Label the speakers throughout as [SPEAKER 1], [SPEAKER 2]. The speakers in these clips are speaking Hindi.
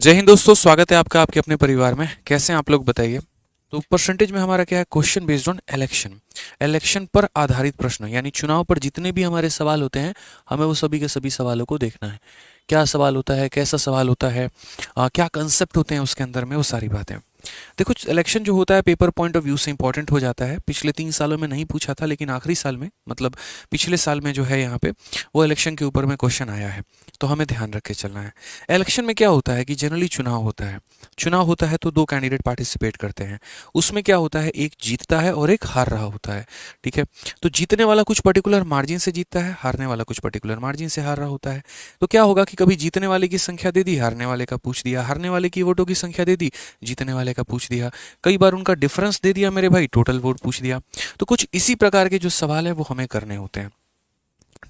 [SPEAKER 1] जय हिंद दोस्तों, स्वागत है आपका आपके अपने परिवार में। कैसे हैं आप लोग बताइए। तो परसेंटेज में हमारा क्या है, question based on election. Election पर आधारित प्रश्न यानी चुनाव पर जितने भी हमारे सवाल होते हैं, हमें वो सभी के सभी सवालों को देखना है। क्या सवाल होता है, कैसा सवाल होता है, क्या कंसेप्ट होते हैं उसके अंदर में, वो सारी बातें। देखो, इलेक्शन जो होता है पेपर पॉइंट ऑफ व्यू से इंपॉर्टेंट हो जाता है। पिछले 3 सालों में नहीं पूछा था, लेकिन आखिरी साल में मतलब पिछले साल में जो है यहाँ पे वो इलेक्शन के ऊपर में क्वेश्चन आया है। तो हमें ध्यान रख के चलना है। इलेक्शन में क्या होता है कि जनरली चुनाव होता है। चुनाव होता है तो दो कैंडिडेट पार्टिसिपेट करते हैं। उसमें क्या होता है, एक जीतता है और एक हार रहा होता है। ठीक है। तो जीतने वाला कुछ पर्टिकुलर मार्जिन से जीतता है, हारने वाला कुछ पर्टिकुलर मार्जिन से हार रहा होता है। तो क्या होगा कि कभी जीतने वाले की संख्या दे दी, हारने वाले का पूछ दिया, हारने वाले की वोटों की संख्या दे दी, जीतने वाले का पूछ दिया। कई बार उनका डिफरेंस दे दिया मेरे भाई, टोटल वोट पूछ दिया। तो कुछ इसी प्रकार के जो सवाल है वो हमें करने होते हैं।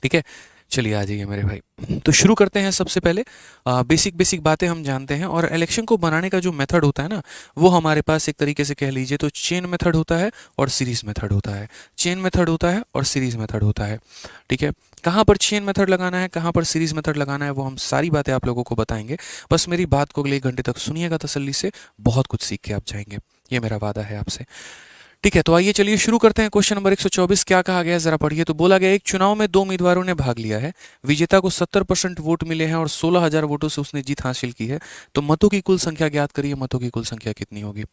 [SPEAKER 1] ठीक है। चलिए आ जाइए मेरे भाई, तो शुरू करते हैं। सबसे पहले बेसिक बेसिक बातें हम जानते हैं। और इलेक्शन को बनाने का जो मेथड होता है ना, वो हमारे पास एक तरीके से कह लीजिए तो चेन मेथड होता है और सीरीज मेथड होता है। चेन मेथड होता है और सीरीज मेथड होता है। ठीक है। कहाँ पर चेन मेथड लगाना है, कहाँ पर सीरीज मेथड लगाना है, वो हम सारी बातें आप लोगों को बताएंगे। बस मेरी बात को अगले 1 घंटे तक सुनिएगा तसल्ली से, बहुत कुछ सीख के आप जाएंगे, ये मेरा वादा है आपसे। ठीक है, तो आइए चलिए शुरू करते हैं। क्वेश्चन नंबर 124 क्या कहा गया है जरा पढ़िए। तो बोला गया एक चुनाव में दो उम्मीदवारों ने भाग लिया है। विजेता को 70% वोट मिले हैं और 16,000 वोटों से उसने जीत हासिल की है। तो मतों की कुल संख्या ज्ञात करिए, मतों की कुल संख्या कितनी होगी।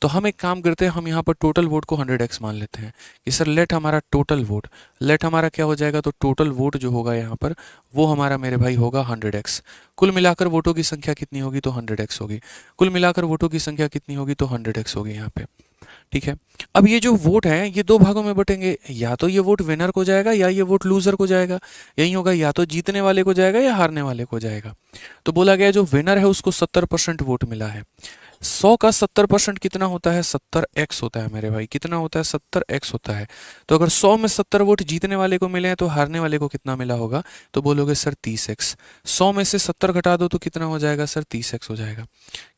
[SPEAKER 1] तो हम एक काम करते हैं, हम यहाँ पर टोटल वोट को 100x मान लेते हैं कि सर लेट हमारा टोटल वोट, लेट हमारा क्या हो जाएगा, तो टोटल वोट जो होगा यहाँ पर वो हमारा मेरे भाई होगा 100x। कुल मिलाकर वोटों की संख्या कितनी होगी, तो 100x होगी। कुल मिलाकर वोटों की संख्या कितनी होगी, तो 100x होगी यहाँ पे। ठीक है। अब ये जो वोट है ये दो भागों में बटेंगे, या तो ये वोट विनर को जाएगा या ये वोट लूजर को जाएगा। यही होगा, या तो जीतने वाले को जाएगा या हारने वाले को जाएगा। तो बोला गया जो विनर है उसको 70% वोट मिला है। 100 का 70% कितना होता है, 70x होता है मेरे भाई। कितना होता है, 70x होता है। तो अगर 100 में 70 वोट जीतने वाले को मिले हैं तो हारने वाले को कितना मिला होगा, तो बोलोगे सर 30x। 100 में से 70 घटा दो तो कितना हो जाएगा सर, 30x हो जाएगा।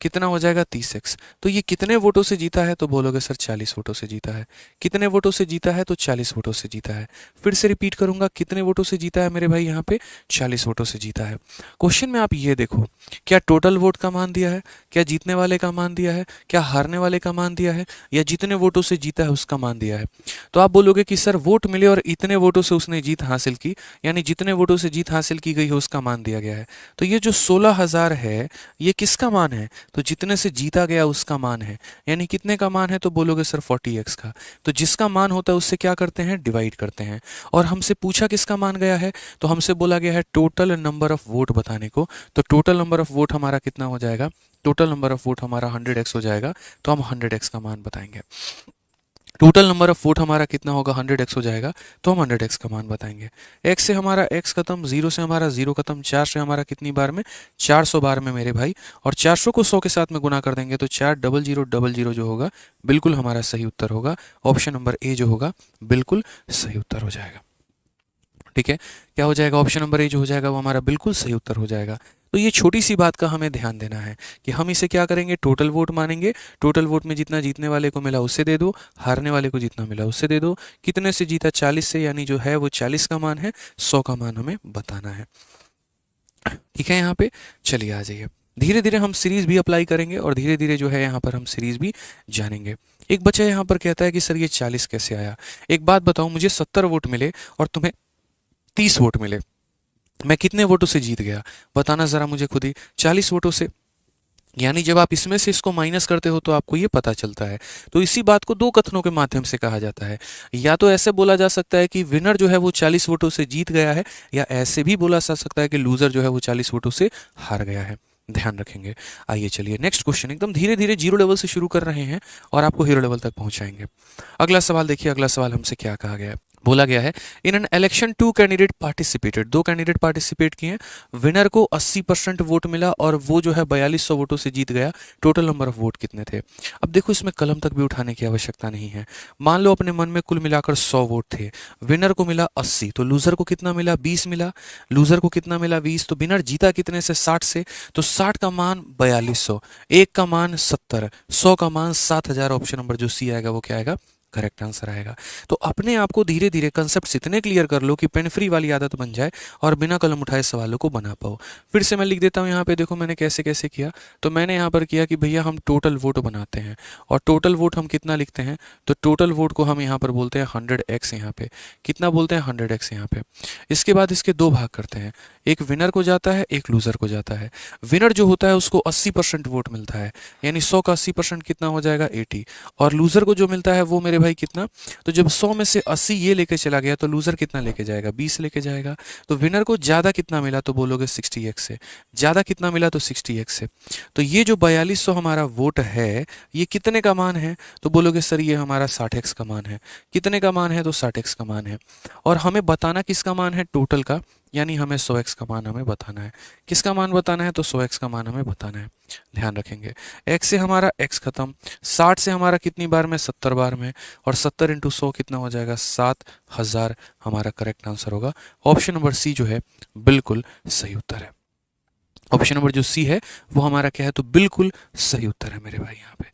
[SPEAKER 1] कितना हो जाएगा, 30x। तो ये कितने वोटों से जीता है, तो बोलोगे सर 40 वोटों से जीता है। कितने वोटों से जीता है, तो 40 वोटों से जीता है। फिर से रिपीट करूंगा, कितने वोटों से जीता है मेरे भाई, यहाँ पे 40 वोटों से जीता है। क्वेश्चन में आप ये देखो, क्या टोटल वोट का मान दिया है, क्या जीतने वाले का मान दिया है, क्या हारने वाले का मान दिया है, या जितने वोटों से जीता है उसका मान दिया है। तो आप बोलोगे कि सर वोट मिले और इतने वोटों से उसने जीत हासिल की, यानी जितने वोटों से जीत हासिल की गई है उसका मान दिया गया है। तो ये जो 16,000 है ये किसका मान है, तो जितने से जीता गया उसका मान है। यानी कितने का मान है, तो बोलोगे सर 40x का। तो जिसका मान होता है उससे क्या करते हैं, डिवाइड करते हैं। और हमसे पूछा किसका मान गया है, तो हमसे बोला गया है टोटल नंबर ऑफ वोट बताने को। तो टोटल नंबर ऑफ वोट हमारा कितना हो जाएगा, टोटल नंबर ऑफ वोट हमारा 100x हो जाएगा। तो हम 100x का मान बताएंगे। टोटल नंबर ऑफ वोट हमारा कितना होगा, 100x हो जाएगा। तो हम 100x का मान बताएंगे। x से हमारा x खत्म, 0 से हमारा 0 खत्म, 4 से हमारा कितनी बार में, 400 बार में मेरे भाई। और 400 को 100 के साथ में गुना कर देंगे तो 40000 जो होगा बिल्कुल हमारा सही उत्तर होगा। ऑप्शन नंबर ए जो होगा बिल्कुल सही उत्तर हो जाएगा। ठीक है। क्या हो जाएगा, ऑप्शन नंबर ए जो हो जाएगा वो हमारा बिल्कुल सही उत्तर हो जाएगा। तो ये छोटी सी बात का हमें ध्यान देना है कि हम इसे क्या करेंगे, टोटल वोट मानेंगे। टोटल वोट में जितना जीतने वाले को मिला उससे दे दो, हारने वाले को जितना मिला उससे दे दो। कितने से जीता, 40 से, यानी जो है वो 40 का मान है, 100 का मान हमें बताना है। ठीक है। यहाँ पे चलिए आ जाइए, धीरे धीरे हम सीरीज भी अप्लाई करेंगे और धीरे धीरे जो है यहाँ पर हम सीरीज भी जानेंगे। एक बच्चा यहाँ पर कहता है कि सर ये 40 कैसे आया। एक बात बताओ, मुझे 70 वोट मिले और तुम्हें 30 वोट मिले, मैं कितने वोटों से जीत गया, बताना जरा मुझे खुद ही। 40 वोटों से। यानी जब आप इसमें से इसको माइनस करते हो तो आपको ये पता चलता है। तो इसी बात को दो कथनों के माध्यम से कहा जाता है। या तो ऐसे बोला जा सकता है कि विनर जो है वो 40 वोटों से जीत गया है, या ऐसे भी बोला जा सकता है कि लूजर जो है वो 40 वोटों से हार गया है। ध्यान रखेंगे। आइए चलिए नेक्स्ट क्वेश्चन, एकदम धीरे धीरे जीरो लेवल से शुरू कर रहे हैं और आपको हीरो लेवल तक पहुंचाएंगे। अगला सवाल देखिए, अगला सवाल हमसे क्या कहा गया है। बोला गया है in an election two candidate participated, दो कैंडिडेट पार्टिसिपेट किए हैं। विनर को 80% वोट मिला और वो जो है 4200 वोटों से जीत गया। टोटल नंबर ऑफ वोट कितने थे। अब देखो इसमें कलम तक भी उठाने की आवश्यकता नहीं है। मान लो अपने मन में कुल मिलाकर 100 वोट थे, विनर को मिला 80, तो लूजर को कितना मिला, 20 मिला। लूजर को कितना मिला, 20। तो विनर जीता कितने से, 60 से। तो 60 का मान 4200, एक का मान 70, 100 का मान 7000। ऑप्शन नंबर जो सी आएगा वो क्या आएगा, करेक्ट आंसर आएगा। तो अपने आप को धीरे धीरे कंसेप्ट इतने क्लियर कर लो कि पेन फ्री वाली आदत बन जाए और बिना कलम उठाए सवालों को बना पाओ। फिर से मैं लिख देता हूँ यहाँ पे, देखो मैंने कैसे कैसे किया। तो मैंने यहाँ पर किया कि भैया हम टोटल वोट बनाते हैं, और टोटल वोट हम कितना लिखते हैं, तो टोटल वोट को हम यहाँ पर बोलते हैं 100x। यहाँ पे कितना बोलते हैं, 100x यहाँ पे। इसके बाद इसके दो भाग करते हैं, एक विनर को जाता है, एक लूजर को जाता है। विनर जो होता है उसको 80% वोट मिलता है, यानी 100 का 80% कितना हो जाएगा, 80। और लूजर को जो मिलता है वो मेरे भाई कितना, तो जब 100 में से 80 ये लेके चला गया तो लूजर कितना लेके जाएगा, 20 लेके जाएगा। तो विनर को ज़्यादा कितना मिला, तो बोलोगे 60x से। ज़्यादा कितना मिला, तो 60x से। तो ये जो 4200 हमारा वोट है, ये कितने का मान है, तो बोलोगे सर ये हमारा 60x का मान है। कितने का मान है, तो 60x का मान है। और हमें बताना किसका मान है, टोटल का, यानी हमें 100x का मान हमें बताना है। किसका मान बताना है, तो 100x का मान हमें बताना है। ध्यान रखेंगे, x से हमारा x खत्म, 60 से हमारा कितनी बार में, 70 बार में, और 70 इंटू 100 कितना हो जाएगा, 7000 हमारा करेक्ट आंसर होगा। ऑप्शन नंबर सी जो है बिल्कुल सही उत्तर है। ऑप्शन नंबर जो सी है वो हमारा क्या है, तो बिल्कुल सही उत्तर है मेरे भाई यहाँ पे।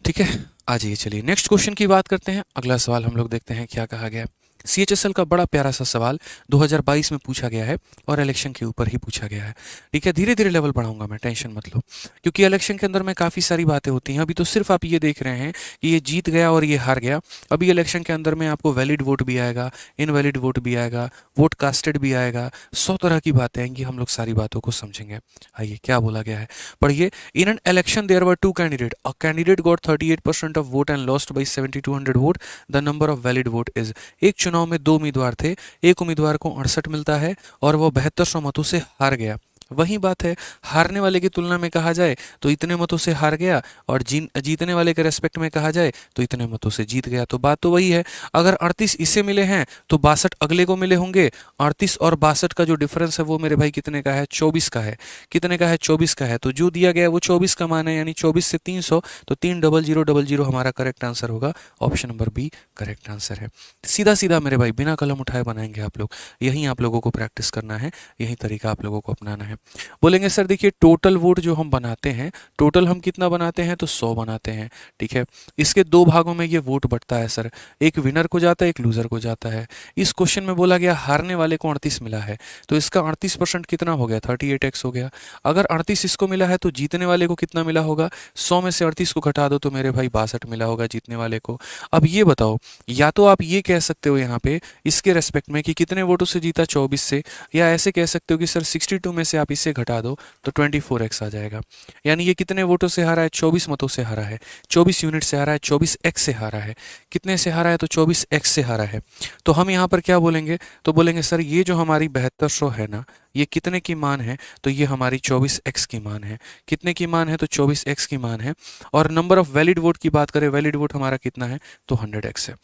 [SPEAKER 1] ठीक है, आ जाइए, चलिए नेक्स्ट क्वेश्चन की बात करते हैं। अगला सवाल हम लोग देखते हैं क्या कहा गया है। CHSL का बड़ा प्यारा सा सवाल 2022 में पूछा गया है और इलेक्शन के ऊपर ही पूछा गया है। ठीक है, धीरे धीरे लेवल बढ़ाऊंगा मैं, टेंशन मत लो, क्योंकि इलेक्शन के अंदर में काफ़ी सारी बातें होती हैं। अभी तो सिर्फ आप ये देख रहे हैं कि ये जीत गया और ये हार गया। अभी इलेक्शन के अंदर में आपको वैलिड वोट भी आएगा, इनवैलिड वोट भी आएगा, वोट कास्टेड भी आएगा, 100 तरह की बातें आएंगी। हम लोग सारी बातों को समझेंगे। आइए क्या बोला गया है, पढ़िए। In an election there were two candidate, a candidate got 38% of vote and lost by 7200 vote, the number of valid vote is. एक चुनाव में दो उम्मीदवार थे, एक उम्मीदवार को 68 मिलता है और वो 7200 मतों से हार गया। वही बात है, हारने वाले की तुलना में कहा जाए तो इतने मतों से हार गया, और जीतने वाले के रेस्पेक्ट में कहा जाए तो इतने मतों से जीत गया। तो बात तो वही है, अगर 38 इसे मिले हैं तो 62 अगले को मिले होंगे। 38 और 62 का जो डिफरेंस है वो मेरे भाई कितने का है, 24 का है। कितने का है, 24 का है। तो जो दिया गया है वो 24 का मान है, यानी 24 से 300, तो 30000 हमारा करेक्ट आंसर होगा। Option number B correct answer है। सीधा सीधा मेरे भाई, बिना कलम उठाए बनाएंगे आप लोग। यही आप लोगों को प्रैक्टिस करना है, यही तरीका आप लोगों को अपनाना है। बोलेंगे सर देखिए, टोटल वोट जो हम बनाते हैं, टोटल हम कितना बनाते हैं, तो 100 बनाते हैं। ठीक है, इसके दो भागों में ये वोट बढ़ता है सर, एक विनर को जाता है, एक लूजर को जाता है। इस क्वेश्चन में बोला गया हारने वाले को 38 मिला है, तो इसका 38% कितना हो गया, 38x हो गया। अगर 38 इसको मिला है तो जीतने वाले को कितना मिला होगा, 100 में से 38 को घटा दो तो मेरे भाई 62 मिला होगा जीतने वाले को। अब ये बताओ, या तो आप ये कह सकते हो यहाँ पे इसके रेस्पेक्ट में कि कितने वोटों से जीता, 24 से, या ऐसे कह सकते हो कि सर 62 में से आप इससे घटा दो तो 24x आ जाएगा। यानी ये कितने वोटों से हारा है, 24 मतों से हारा है, 24 यूनिट से हारा है, 24x से हारा है। कितने से हारा है, तो 24x से हारा है। तो हम यहाँ पर क्या बोलेंगे, तो बोलेंगे सर ये जो हमारी 7200 है ना, ये कितने की मान है, तो ये हमारी 24x की मान है। कितने की मान है, तो 24x की मान है। और नंबर ऑफ वैलिड वोट की बात करें, वैलिड वोट हमारा कितना है, तो 100x है।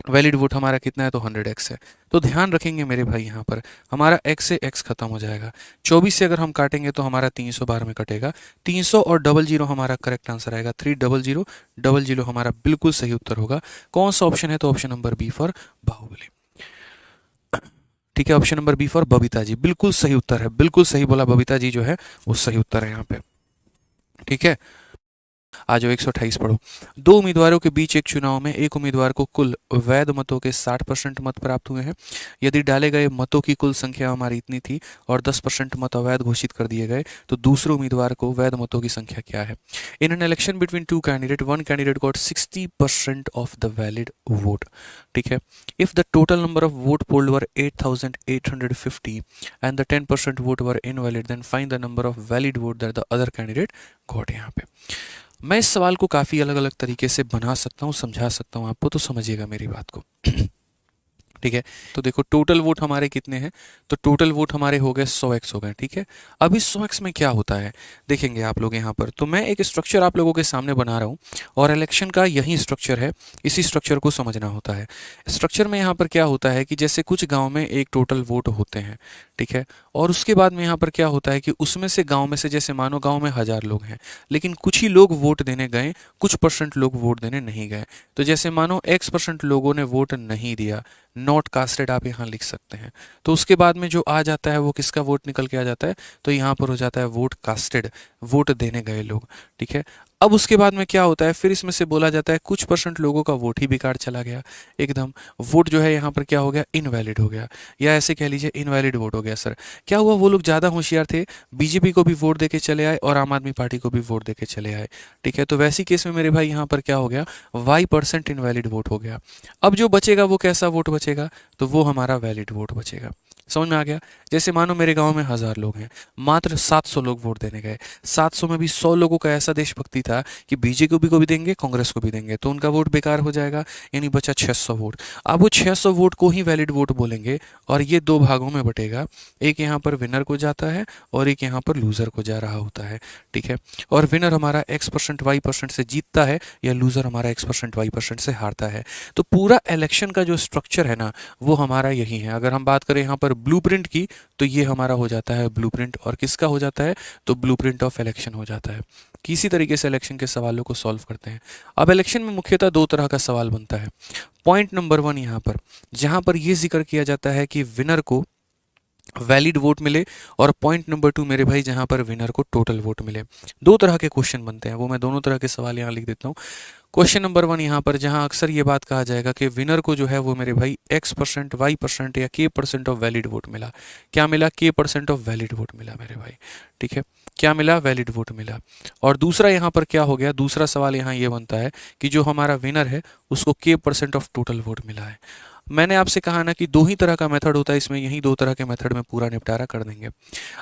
[SPEAKER 1] वैलिड वोट हमारा कितना है, तो 100x है। तो ध्यान रखेंगे मेरे भाई, यहाँ पर हमारा x से x खत्म हो जाएगा। 24 से अगर हम काटेंगे तो हमारा 300 बार में कटेगा। 300 और 00 हमारा करेक्ट आंसर आएगा। 300 हमारा बिल्कुल सही उत्तर होगा। कौन सा ऑप्शन है, तो option number B for Baahubali. ठीक है, option number B for Babita ji बिल्कुल सही उत्तर है। बिल्कुल सही बोला, बबीता जी जो है वो सही उत्तर है यहाँ पे। ठीक है, आ जाओ 128 पढ़ो। दो उम्मीदवारों के बीच एक चुनाव में एक उम्मीदवार को कुल वैध मतों के 60% मत प्राप्त हुए हैं। यदि डाले गए मतों की कुल संख्या हमारी इतनी थी और 10% मत अवैध घोषित कर दिए गए, तो दूसरे उम्मीदवार को वैध मतों की संख्या क्या है। In an election between two candidate, one candidate got 60% of the valid vote. ठीक है, if the total number of vote polled were 8850 and the 10% vote were invalid, then find the number of valid vote that the other candidate got. यहाँ पे मैं इस सवाल को काफ़ी अलग अलग तरीके से बना सकता हूँ, समझा सकता हूँ आपको, तो समझिएगा मेरी बात को। ठीक है, तो देखो टोटल वोट हमारे कितने हैं, तो टोटल वोट हमारे हो गए 100x हो गए। ठीक है, अब इस 100x में क्या होता है देखेंगे आप लोग यहाँ पर। तो मैं एक स्ट्रक्चर आप लोगों के सामने बना रहा हूँ और इलेक्शन का यही स्ट्रक्चर है, इसी स्ट्रक्चर को समझना होता है। स्ट्रक्चर में यहाँ पर क्या होता है कि जैसे कुछ गाँव में एक टोटल वोट होते हैं, ठीक है, और उसके बाद में यहाँ पर क्या होता है कि उसमें से गाँव में से, जैसे मानो गाँव में 1000 लोग हैं, लेकिन कुछ ही लोग वोट देने गए, कुछ % लोग वोट देने नहीं गए। तो जैसे मानो x% लोगों ने वोट नहीं दिया, नॉट कास्टेड आप यहाँ लिख सकते हैं। तो उसके बाद में जो आ जाता है वो किसका वोट निकल के आ जाता है, तो यहाँ पर हो जाता है वोट कास्टेड, वोट देने गए लोग। ठीक है, अब उसके बाद में क्या होता है, फिर इसमें से बोला जाता है कुछ परसेंट लोगों का वोट ही बेकार चला गया, एकदम वोट जो है यहाँ पर क्या हो गया, इनवैलिड हो गया, या ऐसे कह लीजिए इनवैलिड वोट हो गया। सर क्या हुआ, वो लोग ज़्यादा होशियार थे, बीजेपी को भी वोट देके चले आए और आम आदमी पार्टी को भी वोट देके चले आए। ठीक है, तो वैसी केस में मेरे भाई यहाँ पर क्या हो गया, y% इनवैलिड वोट हो गया। अब जो बचेगा वो कैसा वोट बचेगा, तो वो हमारा वैलिड वोट बचेगा। समझ में आ गया। जैसे मानो मेरे गांव में 1000 लोग हैं, मात्र 700 लोग वोट देने गए, 700 में भी 100 लोगों का ऐसा देशभक्ति था कि बीजेपी को भी देंगे, कांग्रेस को भी देंगे, तो उनका वोट बेकार हो जाएगा, यानी बचा 600 वोट। अब वो 600 वोट को ही वैलिड वोट बोलेंगे और ये दो भागों में बटेगा, एक यहाँ पर विनर को जाता है और एक यहाँ पर लूजर को जा रहा होता है। ठीक है, और विनर हमारा x% y% से जीतता है या लूजर हमारा x% y% से हारता है। तो पूरा इलेक्शन का जो स्ट्रक्चर है ना, वो हमारा यही है। अगर हम बात करें यहाँ पर ब्लूप्रिंट की, तो ये हमारा हो जाता है ब्लूप्रिंट, और किसका हो जाता है, तो ब्लूप्रिंट ऑफ इलेक्शन हो जाता है। किसी तरीके से इलेक्शन के सवालों को सॉल्व करते हैं। अब इलेक्शन में मुख्यतः दो तरह का सवाल बनता है। पॉइंट नंबर 1 यहाँ पर, जहाँ पर ये जिक्र किया जाता है कि विनर को वैलिड वोट मिले, और पॉइंट नंबर 2 मेरे भाई जहां पर विनर को टोटल वोट मिले। दो तरह के क्वेश्चन बनते हैं, वो मैं दोनों तरह के सवाल यहाँ लिख देता हूँ। क्वेश्चन नंबर 1 यहाँ पर जहां अक्सर ये बात कहा जाएगा कि विनर को जो है वो मेरे भाई x% y% या k% ऑफ वैलिड वोट मिला। क्या मिला, k% ऑफ वैलिड वोट मिला मेरे भाई। ठीक है, क्या मिला, वैलिड वोट मिला। और दूसरा यहाँ पर क्या हो गया, दूसरा सवाल यहाँ ये बनता है कि जो हमारा विनर है उसको k% ऑफ टोटल वोट मिला है। मैंने आपसे कहा ना कि दो ही तरह का मेथड होता है, इसमें यही दो तरह के मेथड में पूरा निपटारा कर देंगे।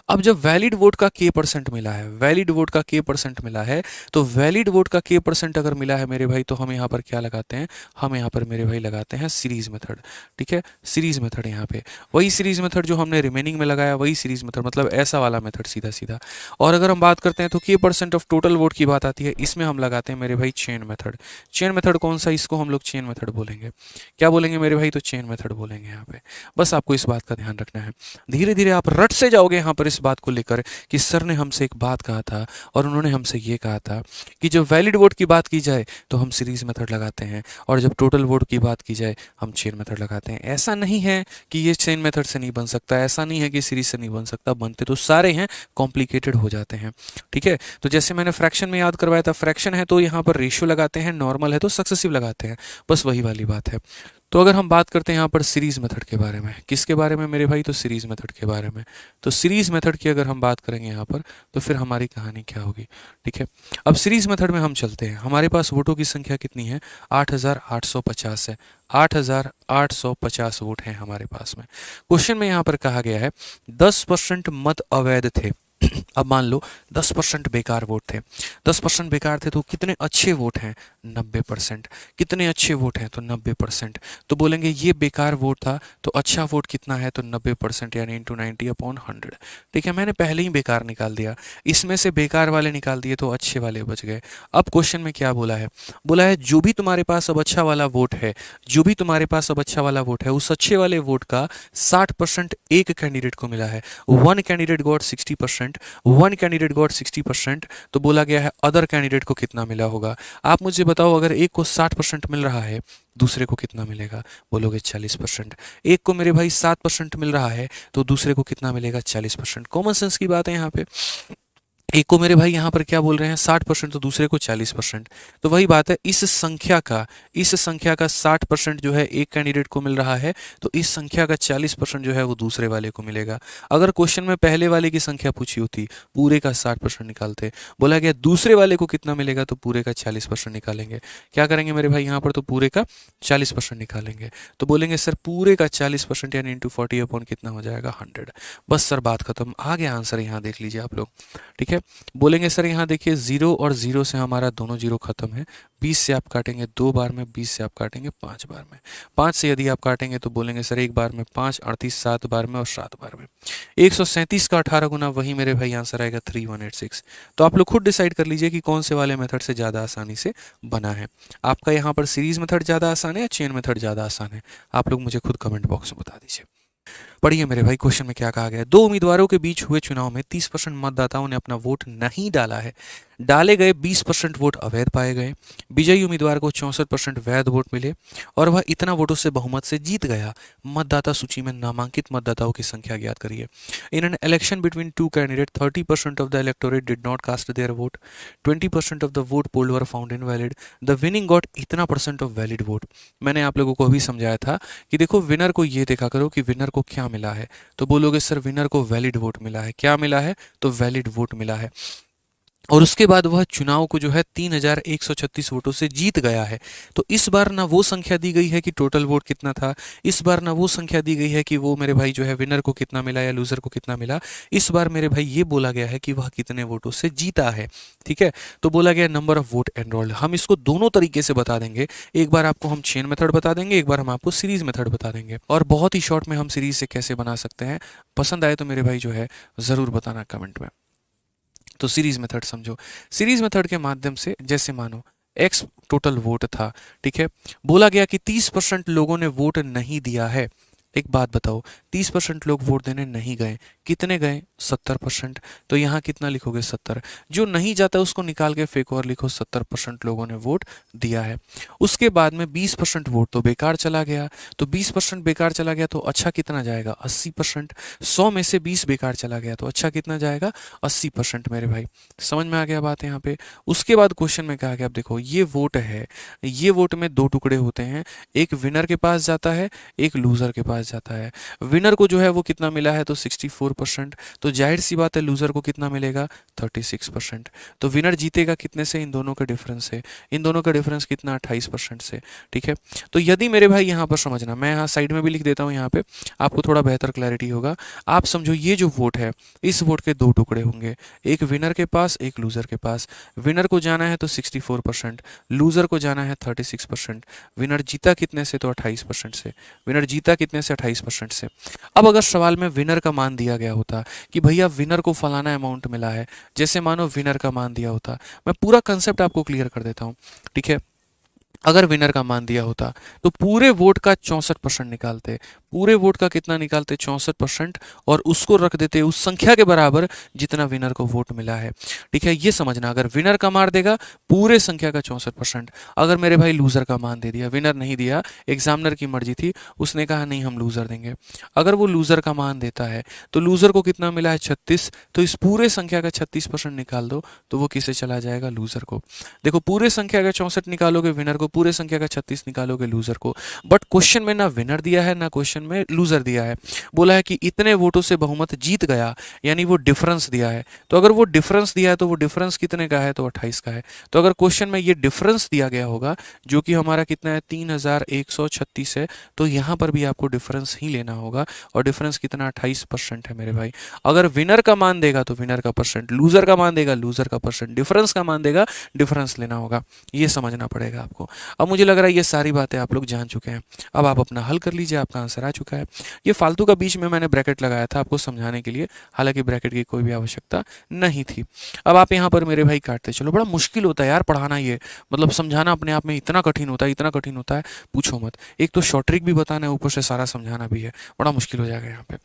[SPEAKER 1] अब जब वैलिड वोट का k% मिला है, वैलिड वोट का k% मिला है, तो वैलिड वोट का k% अगर मिला है मेरे भाई, तो हम यहाँ पर क्या लगाते हैं, हम यहाँ पर मेरे भाई लगाते हैं सीरीज मेथड। ठीक है, सीरीज मेथड यहाँ पे वही सीरीज मेथड जो हमने रिमेनिंग में लगाया, वही सीरीज मेथड, मतलब ऐसा वाला मेथड सीधा सीधा। और अगर हम बात करते हैं तो k% ऑफ टोटल वोट की बात आती है, इसमें हम लगाते हैं मेरे भाई चेन मेथड। चेन मेथड कौन सा, इसको हम लोग चेन मेथड बोलेंगे। क्या बोलेंगे मेरे भाई, तो चेन मेथड बोलेंगे यहाँ पे। बस आपको इस बात का ध्यान रखना है। धीरे धीरे आप रट से जाओगे यहाँ पर इस बात को लेकर कि सर ने हमसे एक बात कहा था और उन्होंने हमसे ये कहा था कि जब वैलिड वोट की बात की जाए तो हम सीरीज मेथड लगाते हैं, और जब टोटल वोट की बात की जाए हम चेन मेथड लगाते हैं। ऐसा नहीं है कि ये चेन मेथड से नहीं बन सकता, ऐसा नहीं है कि सीरीज से नहीं बन सकता, बनते तो सारे हैं, कॉम्प्लिकेटेड हो जाते हैं। ठीक है, तो जैसे मैंने फ्रैक्शन में याद करवाया था, फ्रैक्शन है तो यहाँ पर रेशियो लगाते हैं, नॉर्मल है तो सक्सेसिव लगाते हैं, बस वही वाली बात है। तो अगर हम बात करते हैं यहाँ पर सीरीज मेथड के बारे में, किसके बारे में मेरे भाई, तो सीरीज मेथड के बारे में। तो सीरीज मेथड की अगर हम बात करेंगे यहाँ पर, तो फिर हमारी कहानी क्या होगी। ठीक है, अब सीरीज मेथड में हम चलते हैं। हमारे पास वोटों की संख्या कितनी है, 8850 है, 8850 वोट हैं हमारे पास में। क्वेश्चन में यहाँ पर कहा गया है 10% मत अवैध थे। अब मान लो 10% बेकार वोट थे, 10% बेकार थे, तो कितने अच्छे वोट हैं, 90%। कितने अच्छे वोट हैं, तो 90%। तो बोलेंगे ये बेकार वोट था, तो अच्छा वोट कितना है, तो 90%, यानी इंटू 90/100। ठीक है, मैंने पहले ही बेकार निकाल दिया, इसमें से बेकार वाले निकाल दिए तो अच्छे वाले बच गए। अब क्वेश्चन में क्या बोला है, बोला है जो भी तुम्हारे पास अब अच्छा वाला वोट है, जो भी तुम्हारे पास अब अच्छा वाला वोट है, उस अच्छे वाले वोट का 60% एक कैंडिडेट को मिला है। One candidate got 60%, one candidate got 60%। तो बोला गया है अदर कैंडिडेट को कितना मिला होगा। आप मुझे बताओ, अगर एक को 60% मिल रहा है, दूसरे को कितना मिलेगा, बोलोगे 40%। एक को मेरे भाई 7% मिल रहा है, तो दूसरे को कितना मिलेगा, 40%। कॉमन सेंस की बात है यहाँ पे। एक को मेरे भाई यहाँ पर क्या बोल रहे हैं, 60%, तो दूसरे को 40%। तो वही बात है, इस संख्या का 60% जो है एक कैंडिडेट को मिल रहा है, तो इस संख्या का 40% जो है वो दूसरे वाले को मिलेगा। अगर क्वेश्चन में पहले वाले की संख्या पूछी होती, पूरे का 60% निकालते, बोला गया दूसरे वाले को कितना मिलेगा, तो पूरे का 40% निकालेंगे। क्या करेंगे मेरे भाई यहाँ पर, तो पूरे का 40% निकालेंगे। तो बोलेंगे सर पूरे का 40% यानी इंटू 40 अपॉन कितना हो जाएगा, 100। बस सर बात खत्म, आ गया आंसर, यहाँ देख लीजिए आप लोग। ठीक है, बोलेंगे सर यहाँ देखिए 0 और 0 से हमारा दोनों 0 खत्म है, 20 से आप काटेंगे 2 बार में, 20 से आप काटेंगे 5 बार में, 5 से यदि आप काटेंगे तो बोलेंगे सर एक बार में 5, 38, 7 बार में और 7 बार में। 137 का 18 गुना, वही मेरे भाई आंसर आएगा 3186। तो आप लोग खुद डिसाइड कर लीजिए कि कौन से वाले मेथड से ज़्यादा आसानी से बना है। आपका यहाँ पर सीरीज मेथड ज़्यादा आसान है या चेन मेथड ज़्यादा आसान है, आप लोग मुझे खुद कमेंट बॉक्स में बता दीजिए। पढ़िए मेरे भाई, क्वेश्चन में क्या कहा गया है। दो उम्मीदवारों के बीच हुए चुनाव में 30% मतदाताओं ने अपना वोट नहीं डाला है। डाले गए 20% वोट अवैध पाए गए। विजयी उम्मीदवार को 64% वैध वोट मिले और वह इतना वोटों से बहुमत से जीत गया। मतदाता सूची में नामांकित मतदाताओं की संख्या ज्ञात करिए। In an election between two candidate 30% of the electorate did not cast their vote, 20% of the vote polled were found invalid, the winning got इतना परसेंट ऑफ वैलिड वोट। मैंने आप लोगों को अभी समझाया था कि देखो विनर को ये देखा करो कि विनर को क्या मिला है, तो बोलोगे सर विनर को वैलिड वोट मिला है। क्या मिला है? तो वैलिड वोट मिला है। और उसके बाद वह चुनाव को जो है 3136 वोटों से जीत गया है। तो इस बार ना वो संख्या दी गई है कि टोटल वोट कितना था, इस बार ना वो संख्या दी गई है कि वो मेरे भाई जो है विनर को कितना मिला या लूजर को कितना मिला। इस बार मेरे भाई ये बोला गया है कि वह कितने वोटों से जीता है। ठीक है, तो बोला गया नंबर ऑफ वोट एनरोल्ड। हम इसको दोनों तरीके से बता देंगे। एक बार आपको हम चेन मेथड बता देंगे, एक बार हम आपको सीरीज मेथड बता देंगे, और बहुत ही शॉर्ट में हम सीरीज से कैसे बना सकते हैं। पसंद आए तो मेरे भाई जो है ज़रूर बताना कमेंट में। तो सीरीज मेथड समझो। सीरीज मेथड के माध्यम से जैसे मानो एक्स टोटल वोट था, ठीक है, बोला गया कि 30% लोगों ने वोट नहीं दिया है। एक बात बताओ, 30% लोग वोट देने नहीं गए, कितने गए? 70%। तो यहाँ कितना लिखोगे? 70। जो नहीं जाता उसको निकाल के फेंको और लिखो 70% लोगों ने वोट दिया है। उसके बाद में 20% वोट तो बेकार चला गया, तो 20% बेकार चला गया तो अच्छा कितना जाएगा? 80%। 100 में से 20 बेकार चला गया तो अच्छा कितना जाएगा? 80% मेरे भाई। समझ में आ गया बात यहाँ पे। उसके बाद क्वेश्चन में कहा गया, अब देखो ये वोट है, ये वोट में दो टुकड़े होते हैं, एक विनर के पास जाता है, एक लूजर के पास जाता है। विनर को जो है वो कितना मिला है? तो 64%। तो जाहिर सी बात है लूजर को कितना मिलेगा? 36%। तो विनर जीतेगा कितने से? इन दोनों का डिफरेंस से। इन दोनों का डिफरेंस कितना? 28% से। ठीक है, तो यदि मेरे भाई यहाँ पर समझना, मैं यहाँ साइड में भी लिख देता हूँ, यहाँ पे आपको थोड़ा बेहतर क्लैरिटी होगा। आप समझो ये जो वोट है, इस वोट के दो टुकड़े होंगे, एक विनर के पास, एक लूजर के पास। विनर को जाना है तो 64%, लूजर को जाना है 36%। विनर जीता कितने से? तो 28% से। विनर जीता कितने से? 28% से। अब अगर सवाल में विनर का मान दिया गया होता कि भैया विनर को फलाना अमाउंट मिला है, जैसे मानो विनर का मान दिया होता, मैं पूरा कंसेप्ट आपको क्लियर कर देता हूँ। ठीक है, अगर विनर का मान दिया होता तो पूरे वोट का 64% निकालते। पूरे वोट का कितना निकालते? 64%, और उसको रख देते उस संख्या के बराबर जितना विनर को वोट मिला है। ठीक है, ये समझना, अगर विनर का मार देगा पूरे संख्या का 64%। अगर मेरे भाई लूजर का मान दे दिया, विनर नहीं दिया, एग्जामिनर की मर्जी थी, उसने कहा नहीं हम लूजर देंगे, अगर वो लूजर का मान देता है तो लूजर को कितना मिला है? 36। तो इस पूरे संख्या का 36% निकाल दो तो वो किसे चला जाएगा? लूजर को। देखो पूरे संख्या का 64 निकालोगे विनर को, पूरे संख्या का 36 निकालोगे लूजर को। बट क्वेश्चन में ना विनर दिया है ना क्वेश्चन में लूजर दिया है, बोला है कि इतने वोटों से बहुमत जीत गया, यानी वो डिफरेंस दिया है। तो अगर वो डिफरेंस दिया है तो वो डिफरेंस कितने का है? तो 28 का है। तो अगर क्वेश्चन में ये डिफरेंस दिया गया होगा जो कि हमारा कितना है? 3136 है, तो यहाँ पर भी आपको डिफरेंस ही लेना होगा, और डिफरेंस कितना? 28% है मेरे भाई। अगर विनर का मान देगा तो विनर का परसेंट, लूजर का मान देगा लूजर का परसेंट, डिफरेंस का मान देगा डिफरेंस लेना होगा। ये समझना पड़ेगा आपको। अब मुझे लग रहा है ये सारी बातें आप लोग जान चुके हैं। अब आप अपना हल कर लीजिए, आपका आंसर आ चुका है। ये फालतू का बीच में मैंने ब्रैकेट लगाया था आपको समझाने के लिए, हालांकि ब्रैकेट की कोई भी आवश्यकता नहीं थी। अब आप यहाँ पर मेरे भाई काटते चलो। बड़ा मुश्किल होता है यार पढ़ाना, ये मतलब समझाना अपने आप में इतना कठिन होता है, इतना कठिन होता है, पूछो मत। एक तो शॉर्ट ट्रिक भी बताना है, ऊपर से सारा समझाना भी है, बड़ा मुश्किल हो जाएगा यहाँ पे।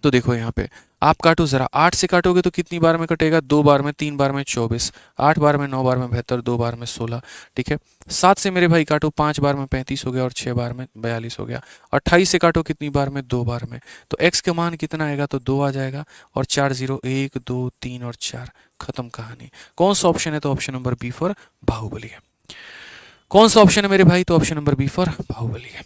[SPEAKER 1] तो देखो यहाँ पे आप काटो जरा, 8 से काटोगे तो कितनी बार में कटेगा? 2 बार में, 3 बार में 24, 8 बार में, 9 बार में 72, 2 बार में 16। ठीक है, 7 से मेरे भाई काटो, 5 बार में 35 हो गया, और 6 बार में 42 हो गया। 28 से काटो कितनी बार में? 2 बार में। तो x का मान कितना आएगा? तो 2 आ जाएगा, और 4 0, 1 2 3 और 4, खत्म कहानी। कौन सा ऑप्शन है? तो option number B for Bahubali है। कौन सा ऑप्शन है मेरे भाई? तो option number B for Bahubali है।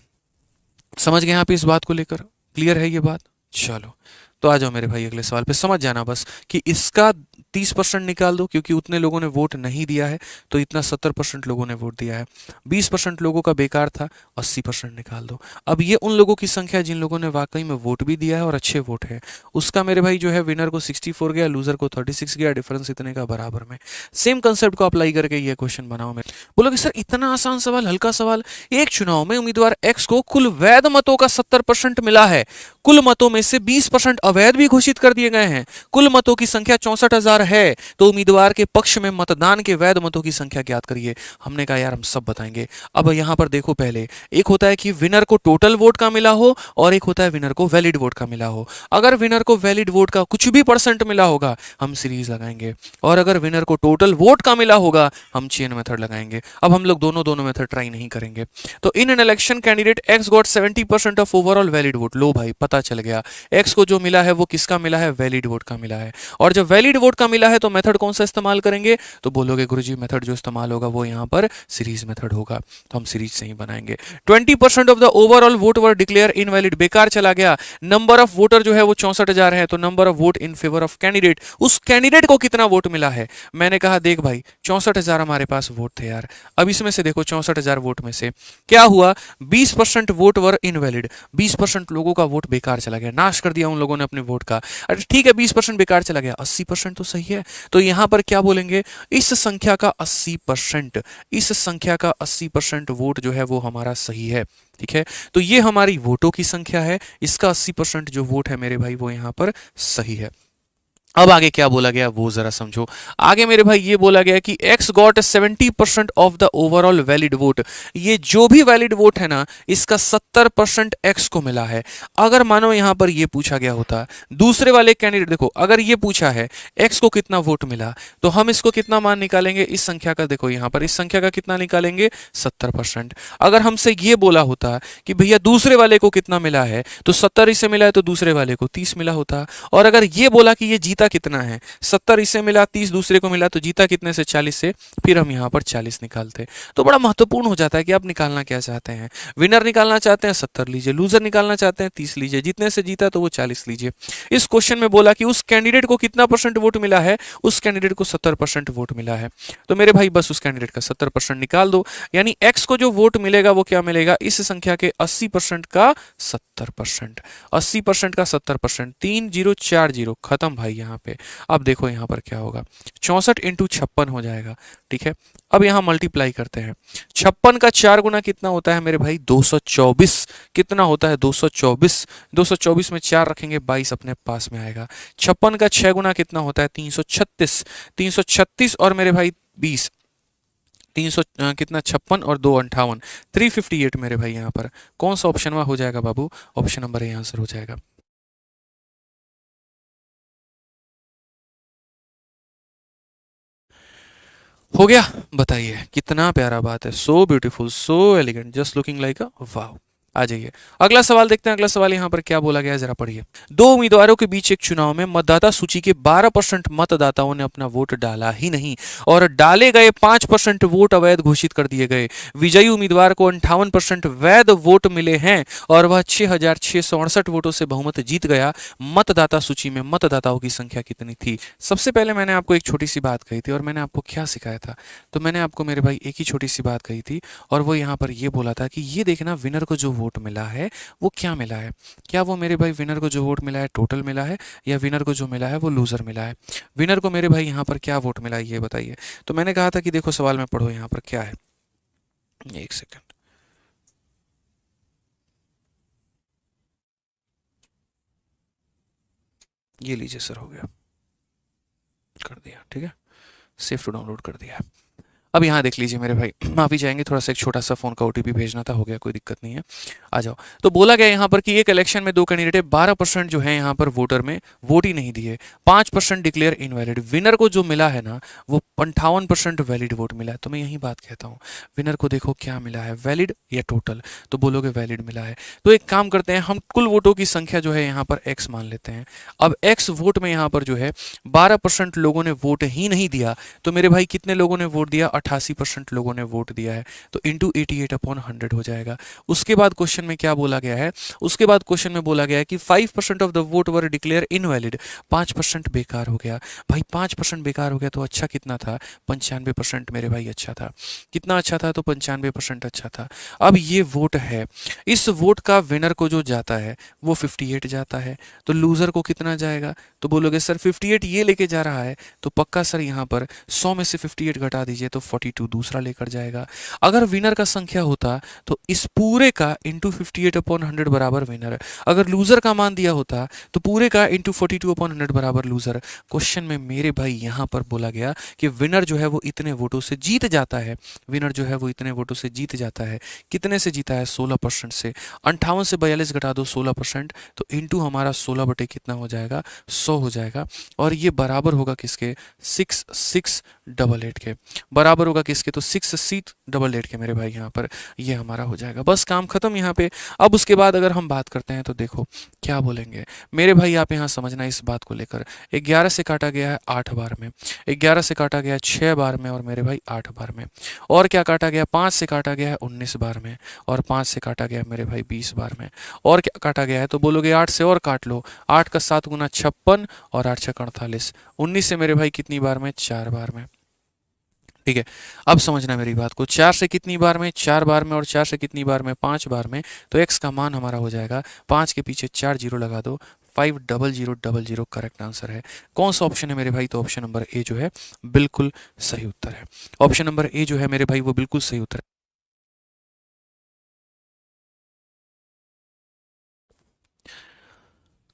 [SPEAKER 1] समझ गए यहाँ पे इस बात को लेकर? क्लियर है ये बात? चलो तो आ जाओ मेरे भाई अगले सवाल पे। समझ जाना बस कि इसका 30% निकाल दो, क्योंकि उतने लोगों ने वोट नहीं दिया है, तो इतना 70% लोगों ने वोट दिया है। 20% लोगों का बेकार था, 80% निकाल दो। अब ये उन लोगों की संख्या जिन लोगों ने वाकई में वोट भी दिया है और अच्छे वोट है, उसका मेरे भाई जो है विनर को 64 गया, लूजर को 36 गया, डिफरेंस इतने का बराबर में। सेम कंसेप्ट को अप्लाई करके ये क्वेश्चन बनाओ। मेरे बोलोगे सर इतना आसान सवाल, हल्का सवाल। एक चुनाव में उम्मीदवार एक्स को कुल वैध मतों का 70% मिला है। कुल मतों में से 20% अवैध भी घोषित कर दिए गए हैं। कुल मतों की संख्या 64,000 है, तो उम्मीदवार के पक्ष में मतदान के वैध मतों की संख्या ज्ञात करिए। हमने कहा यार हम सब बताएंगे। अब यहां पर देखो, पहले एक होता है कि विनर को टोटल वोट का मिला हो, और एक होता है विनर को वैलिड वोट का मिला हो। अगर विनर को वैलिड वोट का कुछ भी परसेंट मिला होगा हम सीरीज लगाएंगे, और अगर विनर को टोटल वोट का मिला होगा हम चेन मेथड लगाएंगे। अब हम लोग दोनों दोनों मेथड ट्राई नहीं करेंगे। तो in an election candidate X got 70% of overall valid vote. लो भाई, पता चल गया एक्स को जो मिला है वो किसका मिला है, वैलिड वोट का मिला है। और जब वैलिड वोट का मिला है तो मेथड कौन सा इस्तेमाल करेंगे, तो बोलोगे गुरुजी मेथड जो इस्तेमाल होगा वो यहाँ पर सीरीज मेथड होगा, तो हम सीरीज से ही बनाएंगे। 20% of the overall vote were declare invalid, बेकार चला गया। नंबर ऑफ वोटर जो है वो 64,000 है, तो number of vote in favour of candidate, उस कैंडिडेट को कितना वोट मिला है। मैंने कहा देख भाई 64,000 हमारे पास वोट थे यार। अब इसमें से देखो 64,000 वोट में से क्या हुआ, 20% वोट वर इनवैलिड, 20% लोगों का वोट बेकार चला गया, नाश कर दिया उन लोगों ने अपने वोट का। अरे ठीक है 20% बेकार चला गया, 80% तो सही है। तो यहां पर क्या बोलेंगे, इस संख्या का 80%, इस संख्या का 80% वोट जो है वो हमारा सही है। ठीक है, तो ये हमारी वोटों की संख्या है, इसका 80% जो वोट है मेरे भाई वो यहां पर सही है। अब आगे क्या बोला गया वो जरा समझो। आगे मेरे भाई ये बोला गया कि x got 70% of the overall valid vote. ये जो भी वैलिड वोट है ना, इसका 70% x को मिला है। अगर मानो यहां पर ये पूछा गया होता दूसरे वाले कैंडिडेट, देखो अगर ये पूछा है x को कितना वोट मिला, तो हम इसको कितना मान निकालेंगे, इस संख्या का, देखो यहां पर इस संख्या का कितना निकालेंगे, 70%। अगर हमसे ये बोला होता कि भैया दूसरे वाले को कितना मिला है, तो 70 इससे मिला है तो दूसरे वाले को 30 मिला होता। और अगर ये बोला कि ये जीता कितना है, 70 इससे मिला 30 दूसरे को मिला, तो जीता कितने से, 40 से, फिर हम यहां पर 40 निकालते। तो बड़ा महत्वपूर्ण हो जाता है कि आप निकालना क्या चाहते हैं। विनर निकालना चाहते हैं 70 लीजिए, लूजर निकालना चाहते हैं 30 लीजिए, जितने से जीता तो वो 40 लीजिए। इस क्वेश्चन में बोला कि उस कैंडिडेट को कितना परसेंट वोट मिला है, उस कैंडिडेट को 70% वोट मिला है। तो मेरे भाई बस उस कैंडिडेट का 70% निकाल दो, यानी एक्स को जो वोट मिलेगा वो क्या मिलेगा, इस संख्या के 80% का 70%, 80% का 70%, 3040 खत्म भाई यहाँ पे। अब देखो यहाँ पर क्या होगा, 64 इंटू 56 हो जाएगा। ठीक है, अब यहाँ मल्टीप्लाई करते हैं। 56 का 4 गुना कितना होता है मेरे भाई, 224। कितना होता है, 224। 224 में 4 रखेंगे 22 अपने पास में आएगा। 56 का 6 गुना कितना होता है, 336। 336 और मेरे भाई 20, 300 कितना, 56 और 2 58, 358 मेरे भाई। यहाँ पर कौन सा ऑप्शन वह हो जाएगा बाबू, ऑप्शन नंबर ए आंसर हो जाएगा। हो गया, बताइए कितना प्यारा बात है, so beautiful, so elegant, just looking like a wow. आ जाइए अगला सवाल देखते हैं। अगला सवाल यहाँ पर क्या बोला गया है जरा पढ़िए। दो उम्मीदवारों के बीच एक चुनाव में मतदाता सूची के 12% मतदाताओं ने अपना वोट डाला ही नहीं, और डाले गए 5% वोट अवैध घोषित कर दिए गए। विजयी उम्मीदवार को 58% वैध वोट मिले हैं और वह 6,668 वोटों से बहुमत जीत गया। मतदाता सूची में मतदाताओं की संख्या कितनी थी। सबसे पहले मैंने आपको एक छोटी सी बात कही थी, और मैंने आपको क्या सिखाया था, तो मैंने आपको मेरे भाई एक ही छोटी सी बात कही थी, और वो यहाँ पर ये बोला था कि ये देखना विनर को जो वोट मिला है वो क्या मिला है। क्या वो मेरे भाई विनर को जो वोट मिला है टोटल मिला है, या विनर को जो मिला है वो लूजर मिला है। विनर को मेरे भाई यहाँ पर क्या वोट मिला है ये बताइए। तो मैंने कहा था कि देखो सवाल में पढ़ो यहाँ पर क्या है, एक सेकंड, ये लीजिए सर, हो गया, कर दिया, ठीक है, सेव टू डाउनलोड कर दिया है। अब यहाँ देख लीजिए मेरे भाई, माफी चाहेंगे, थोड़ा सा एक छोटा सा फोन का ओटीपी भेजना था, हो गया, कोई दिक्कत नहीं है, आ जाओ। तो बोला गया यहाँ पर कि एक इलेक्शन में दो कैंडिडेट है, 12% जो है यहाँ पर वोटर में वोट ही नहीं दिए, 5% डिक्लेयर इनवैलिड। विनर को जो मिला है ना वो 58% वैलिड वोट मिला है। तो मैं यही बात कहता हूँ, विनर को देखो क्या मिला है, वैलिड या टोटल, तो बोलोगे वैलिड मिला है। तो एक काम करते हैं, हम कुल वोटों की संख्या जो है यहाँ पर एक्स मान लेते हैं। अब एक्स वोट में यहाँ पर जो है 12% लोगों ने वोट ही नहीं दिया, तो मेरे भाई कितने लोगों ने वोट दिया, 88% लोगों ने वोट दिया है, तो इंटू 88/100 हो जाएगा। उसके बाद क्वेश्चन में क्या बोला गया है, उसके बाद क्वेश्चन में बोला गया है कि 5% of the vote were declare invalid, 5% बेकार हो गया। भाई 5% बेकार हो गया तो अच्छा कितना था, 95% मेरे भाई अच्छा था। कितना अच्छा था, तो 95% अच्छा था। अब ये वोट है, इस वोट का विनर को जो जाता है वो 58 जाता है, तो लूजर को कितना जाएगा, तो बोलोगे सर 58 ये लेके जा रहा है, तो पक्का सर यहाँ पर 100 में से 58 घटा दीजिए तो 42 दूसरा लेकर जाएगा। अगर विनर का संख्या होता तो इस पूरे का इंटू 58/100 बराबर विनर। अगर लूजर का मान दिया होता तो पूरे का इंटू 42/100 बराबर लूजर। क्वेश्चन में मेरे भाई यहाँ पर बोला गया कि विनर जो है वो इतने वोटों से जीत जाता है। विनर जो है वो इतने वोटों से जीत जाता है। कितने से जीता है? 16% से। 58 से 42 घटा दो 16%, तो इंटू हमारा 16 बटे कितना हो जाएगा? 100 हो जाएगा। और ये बराबर होगा किसके? 6688 के। बराबर होगा किसके? तो 6688 के मेरे भाई। यहाँ पर ये हमारा हो जाएगा। बस काम खत्म यहाँ पे। अब उसके बाद अगर हम बात करते हैं तो देखो क्या बोलेंगे मेरे भाई। आप यहाँ समझना इस बात को लेकर। 11 से काटा गया है 8 बार में, 11 से काटा गया 6 बार में, और मेरे भाई 8 बार में। और क्या काटा गया? 5 से काटा गया है 19 बार में, और 5 से काटा गया मेरे भाई 20 बार में। और क्या काटा गया है? तो बोलोगे 8 से और काट लो। 8 का 7 गुना 56 और 8 छक 48। 19 से मेरे भाई कितनी बार में? 4 बार में। ठीक है, अब समझना मेरी बात को। 4 से कितनी बार में? 4 बार में। और 4 से कितनी बार में? 5 बार में। तो x का मान हमारा हो जाएगा 5 के पीछे 4 जीरो लगा दो, 500000 करेक्ट आंसर है। कौन सा ऑप्शन है मेरे भाई? तो ऑप्शन नंबर ए जो है बिल्कुल सही उत्तर है। ऑप्शन नंबर ए जो है मेरे भाई वो बिल्कुल सही उत्तर है।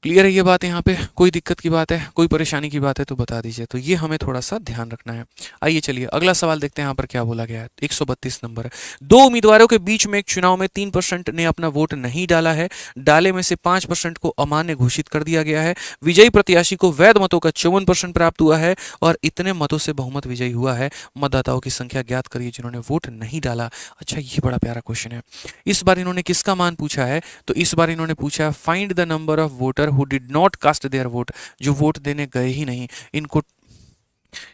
[SPEAKER 1] क्लियर है ये बात? यहाँ पे कोई दिक्कत की बात है, कोई परेशानी की बात है तो बता दीजिए। तो ये हमें थोड़ा सा ध्यान रखना है। आइए चलिए अगला सवाल देखते हैं। यहाँ पर क्या बोला गया है? 132 नंबर। दो उम्मीदवारों के बीच में एक चुनाव में 3% ने अपना वोट नहीं डाला है। डाले में से 5% को अमान्य घोषित कर दिया गया है। विजयी प्रत्याशी को वैध मतों का 54% प्राप्त हुआ है और इतने मतों से बहुमत विजयी हुआ है। मतदाताओं की संख्या ज्ञात करिए जिन्होंने वोट नहीं डाला। अच्छा, ये बड़ा प्यारा क्वेश्चन है। इस बार इन्होंने किसका मान पूछा है? तो इस बार इन्होंने पूछा है find the number of voter who did not cast their vote. जो वोट देने गए ही नहीं। इनको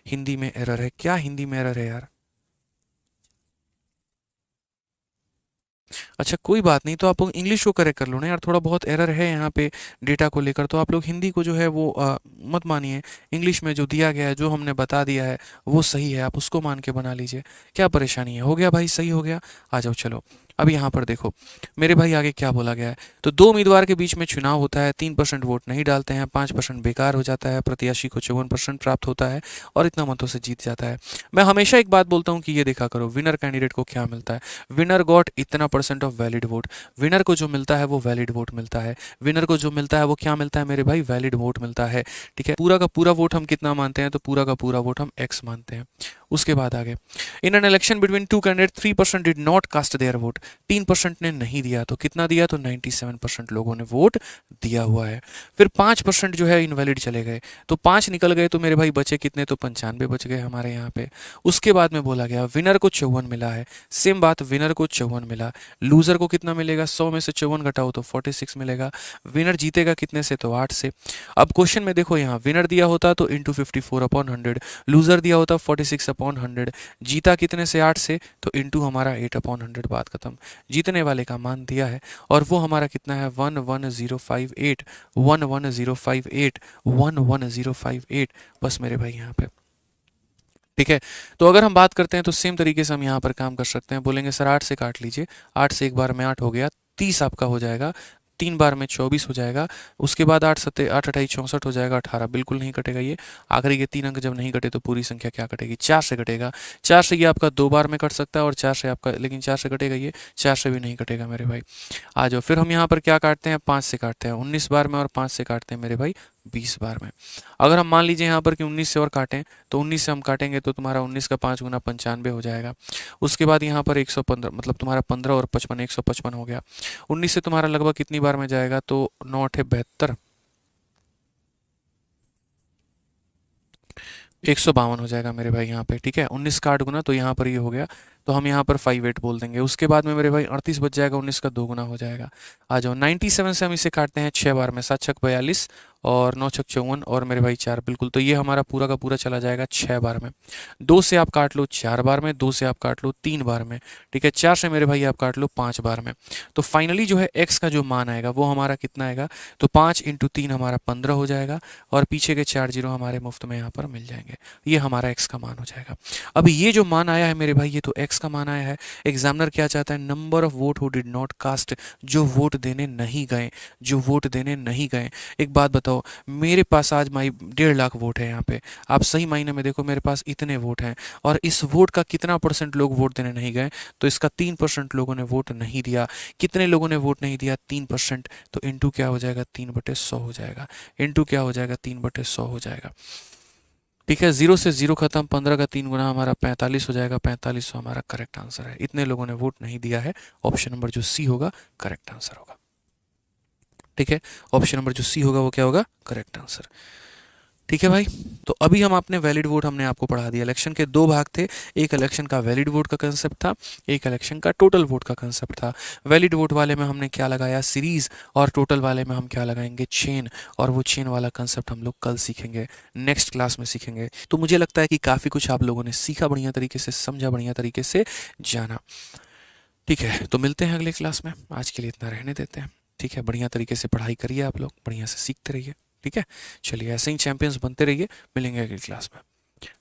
[SPEAKER 1] हिंदी में एरर है। क्या हिंदी में एरर है यार? अच्छा कोई बात नहीं, तो आप लोग इंग्लिश को करेक्ट कर लो ना यार। थोड़ा बहुत एरर है यहाँ पे डेटा को लेकर, तो आप लोग हिंदी को जो है वो मत मानिए। इंग्लिश में जो दिया गया है, जो हमने बता दिया है वो सही है, आप उसको मान के बना लीजिए। क्या परेशानी है? हो गया भाई, सही हो गया। आ जाओ चलो। अब यहाँ पर देखो मेरे भाई आगे क्या बोला गया है। तो दो उम्मीदवार के बीच में चुनाव होता है, 3% वोट नहीं डालते हैं, 5% बेकार हो जाता है, प्रत्याशी को 54% प्राप्त होता है और इतना मतों से जीत जाता है। मैं हमेशा एक बात बोलता हूँ कि ये देखा करो विनर कैंडिडेट को क्या मिलता है। विनर गॉट इतना percent of valid vote. Winner को जो मिलता है वो वैलिड वोट मिलता है। विनर को जो मिलता है वो क्या मिलता है मेरे भाई? वैलिड वोट मिलता है। ठीक है, पूरा का पूरा वोट हम कितना मानते हैं? तो पूरा का पूरा वोट हम एक्स मानते हैं। उसके बाद आगे, in an election between two candidate 3% did not cast their vote. 3% ने नहीं दिया। तो कितना दिया? तो 97% लोगों ने वोट दिया हुआ है। फिर 5% जो है इनवैलिड चले गए। तो 5 निकल गए तो मेरे भाई बचे कितने? तो 95 बच गए हमारे यहाँ पे। उसके बाद में बोला गया विनर को 54 मिला है। सेम बात, विनर को 54 मिला। लूजर को कितना मिलेगा? 100 में से 54 घटाओ तो 46 मिलेगा। विनर जीतेगा कितने से? तो 8 से। अब क्वेश्चन में देखो, यहाँ विनर दिया होता तो इंटू 54/100, लूजर दिया होता 46/100। जीता कितने से? 8 से। तो इंटू हमारा 8/100। बात खत्म। जीतने वाले का मान दिया है और वो हमारा कितना है? 11058। 11058। 11058। बस मेरे भाई यहाँ पे। ठीक है, तो अगर हम बात करते हैं तो सेम तरीके से हम यहाँ पर काम कर सकते हैं। बोलेंगे सर 8 से काट लीजिए। 8 से एक बार में 8 हो गया, 30 आपका हो जाएगा। 3 बार में 24 हो जाएगा। उसके बाद 8 सत्ते 8 अठाई 64 हो जाएगा। 18 बिल्कुल नहीं कटेगा ये। आखिरी के 3 अंक जब नहीं कटे तो पूरी संख्या क्या कटेगी? 4 से कटेगा। 4 से ये आपका 2 बार में कट सकता है और 4 से आपका, लेकिन 4 से कटेगा ये, 4 से भी नहीं कटेगा मेरे भाई। आ जाओ, फिर हम यहाँ पर क्या काटते हैं? 5 से काटते हैं 19 बार में और 5 से काटते हैं मेरे भाई 20 बार में। अगर हम मान लीजिए यहाँ पर कि 19 से और काटें तो 19 से हम काटेंगे तो तुम्हारा 19 का 5 गुना 95 हो जाएगा। उसके बाद यहाँ पर 115, मतलब तुम्हारा 15 और 55 155 हो गया। 19 से तुम्हारा लगभग कितनी बार में जाएगा? तो 9 8 72, 152 हो जाएगा मेरे भाई यहाँ पे। ठीक है, 19 का 8 गुना, तो यहाँ पर ये हो गया। तो हम यहाँ पर 58 बोल देंगे। उसके बाद में मेरे भाई 38 बच जाएगा, 19 का 2 गुना हो जाएगा। आ जाओ, 97 से हम इसे काटते हैं 6 बार में। 7 छक 42 और 9 छक 54 और मेरे भाई 4 बिल्कुल। तो ये हमारा पूरा का पूरा चला जाएगा 6 बार में। 2 से आप काट लो 4 बार में, 2 से आप काट लो 3 बार में। ठीक है, 4 से मेरे भाई आप काट लो 5 बार में। तो फाइनली जो है एक्स का जो मान आएगा वो हमारा कितना आएगा? तो 5 इंटू 3 हमारा 15 हो जाएगा और पीछे के 4 जीरो हमारे मुफ्त में यहाँ पर मिल जाएंगे। ये हमारा एक्स का मान हो जाएगा। अब ये जो मान आया है मेरे भाई, ये तो एक्स x का मान आया है। एग्जामिनर क्या चाहता है, number of vote who did not cast, जो वोट देने नहीं गए, जो वोट देने नहीं गए। एक बात बताओ, मेरे पास आज माई 1.5 लाख वोट है यहाँ पे, आप सही मायने में देखो मेरे पास इतने वोट हैं, और इस वोट का कितना % लोग वोट देने नहीं गए, तो इसका 3% लोगों ने वोट नहीं दिया। कितने लोगों ने वोट नहीं दिया, 3%, तो इंटू क्या हो जाएगा, 3/100 हो जाएगा, इंटू क्या हो जाएगा, 3/100 हो जाएगा। ठीक है, 0 से 0 खत्म, 15 का 3 गुना हमारा 45 हो जाएगा, 4500 हमारा करेक्ट आंसर है। इतने लोगों ने वोट नहीं दिया है, ऑप्शन नंबर जो सी होगा करेक्ट आंसर होगा। ठीक है, ऑप्शन नंबर जो सी होगा वो क्या होगा, करेक्ट आंसर। ठीक है भाई, तो अभी हम अपने वैलिड वोट हमने आपको पढ़ा दिया। इलेक्शन के 2 भाग थे, एक इलेक्शन का वैलिड वोट का कंसेप्ट था, एक इलेक्शन का टोटल वोट का कंसेप्ट था। वैलिड वोट वाले में हमने क्या लगाया, सीरीज, और टोटल वाले में हम क्या लगाएंगे, चेन, और वो चेन वाला कंसेप्ट हम लोग कल सीखेंगे, नेक्स्ट क्लास में सीखेंगे। तो मुझे लगता है कि काफ़ी कुछ आप लोगों ने सीखा, बढ़िया तरीके से समझा, बढ़िया तरीके से जाना। ठीक है, तो मिलते हैं अगले क्लास में, आज के लिए इतना रहने देते हैं। ठीक है, बढ़िया तरीके से पढ़ाई करिए आप लोग, बढ़िया से सीखते रहिए। ठीक है, चलिए ऐसे ही चैंपियंस बनते रहिए, मिलेंगे अगली क्लास में।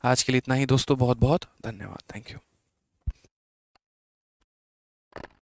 [SPEAKER 1] आज के लिए इतना ही दोस्तों, बहुत बहुत धन्यवाद, थैंक यू।